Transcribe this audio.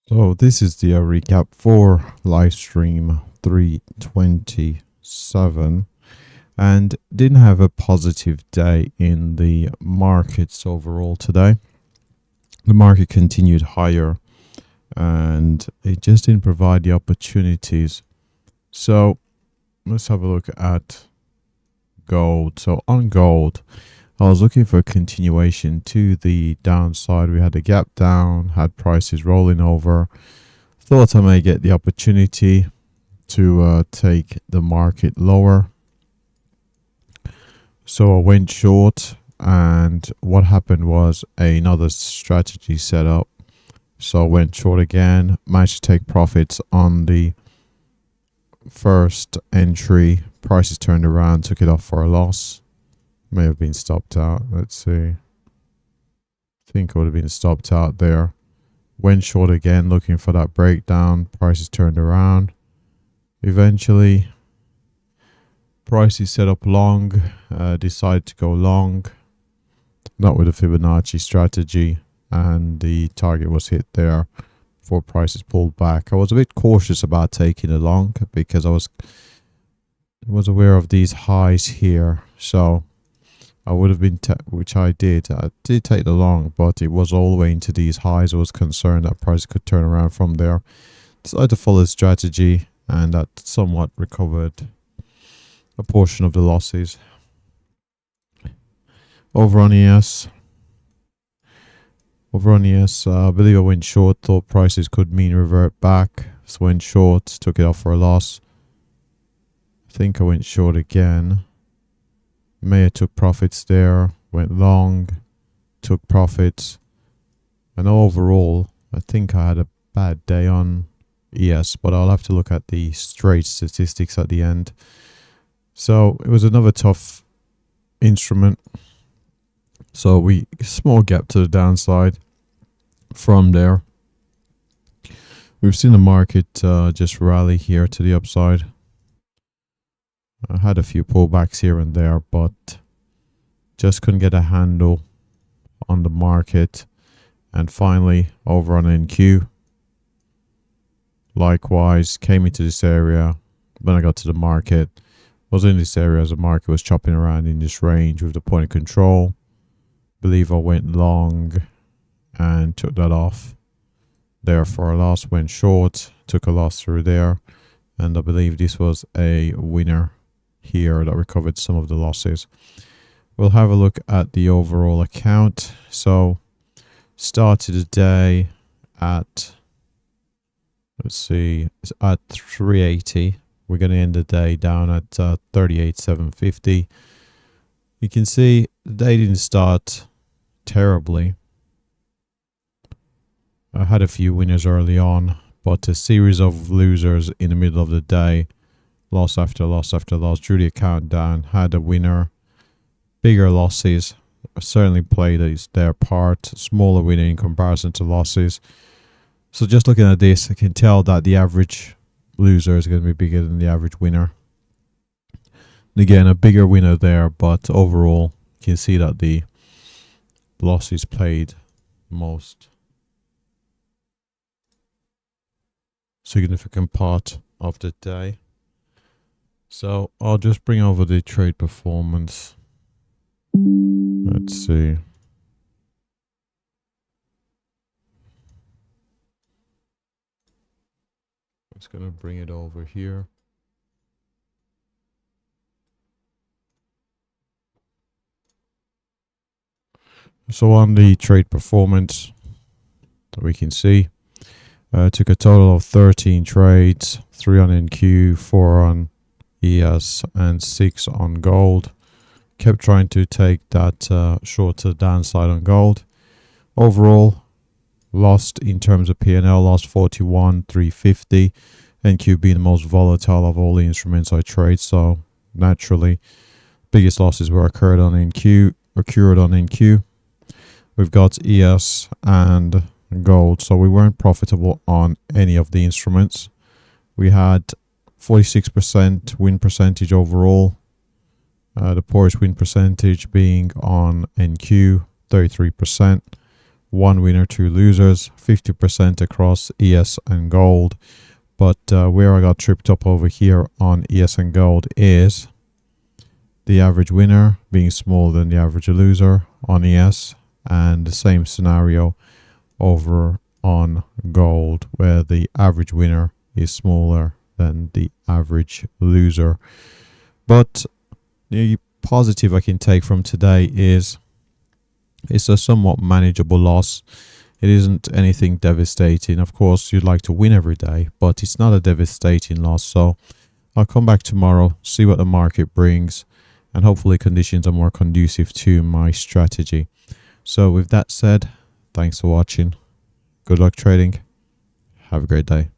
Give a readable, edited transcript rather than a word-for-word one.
So this is the recap for live stream 327, and didn't have a positive day in the markets overall today. The market continued higher and it just didn't provide the opportunities. So let's have a look at gold. So on gold, I was looking for a continuation to the downside. We had a gap down, had prices rolling over. Thought I may get the opportunity to take the market lower. So I went short, and what happened was another strategy set up. So I went short again, managed to take profits on the first entry. Prices turned around, took it off for a loss. May have been stopped out. Let's see. I think I would have been stopped out there. Went short again, looking for that breakdown. Prices turned around. Eventually, prices set up long. Decided to go long. Not with a Fibonacci strategy. And the target was hit there before prices pulled back. I was a bit cautious about taking it long because I was aware of these highs here. So I would have been, which I did. I did take the long, but it was all the way into these highs. I was concerned that price could turn around from there. Decided to follow the strategy, and that somewhat recovered a portion of the losses. Over on ES, I believe I went short. Thought prices could mean revert back, so went short. Took it off for a loss. I think I went short again. May have took profits there, went long, took profits, and overall I think I had a bad day on ES, but I'll have to look at the straight statistics at the end. So it was another tough instrument. So we small gap to the downside. From there, we've seen the market just rally here to the upside. I had a few pullbacks here and there, but just couldn't get a handle on the market. And finally, over on NQ, likewise, came into this area. When I got to the market, was in this area as the market was chopping around in this range with the point of control. Believe I went long and took that off there for a loss. Went short, took a loss through there, and I believe this was a winner here that recovered some of the losses. We'll have a look at the overall account. So started the day at, let's see, it's at 380. We're going to end the day down at 38,750. You can see the day didn't start terribly. I had a few winners early on, but a series of losers in the middle of the day. Loss after loss after loss, drew the account down, had a winner, bigger losses, certainly played their part, smaller winner in comparison to losses. So just looking at this, I can tell that the average loser is going to be bigger than the average winner. And again, a bigger winner there, but overall, you can see that the losses played most significant part of the day. So I'll just bring over the trade performance. Let's see. I'm just going to bring it over here. So on the trade performance, we can see took a total of 13 trades, 3 on NQ, 4 on ES, and 6 on gold. Kept trying to take that short to the downside on gold. Overall, lost in terms of P&L, lost 41,350. NQ being the most volatile of all the instruments I trade, so naturally, biggest losses were occurred on NQ. We've got ES and gold, so we weren't profitable on any of the instruments. We had 46% win percentage overall. The poorest win percentage being on NQ, 33%. one winner, two losers, 50% across ES and gold. But where I got tripped up over here on ES and gold is the average winner being smaller than the average loser on ES, and the same scenario over on gold where the average winner is smaller than the average loser. But the positive I can take from today is it's a somewhat manageable loss. It isn't anything devastating. Of course, you'd like to win every day, but it's not a devastating loss. So I'll come back tomorrow, see what the market brings, and hopefully conditions are more conducive to my strategy. So with that said, thanks for watching. Good luck trading. Have a great day.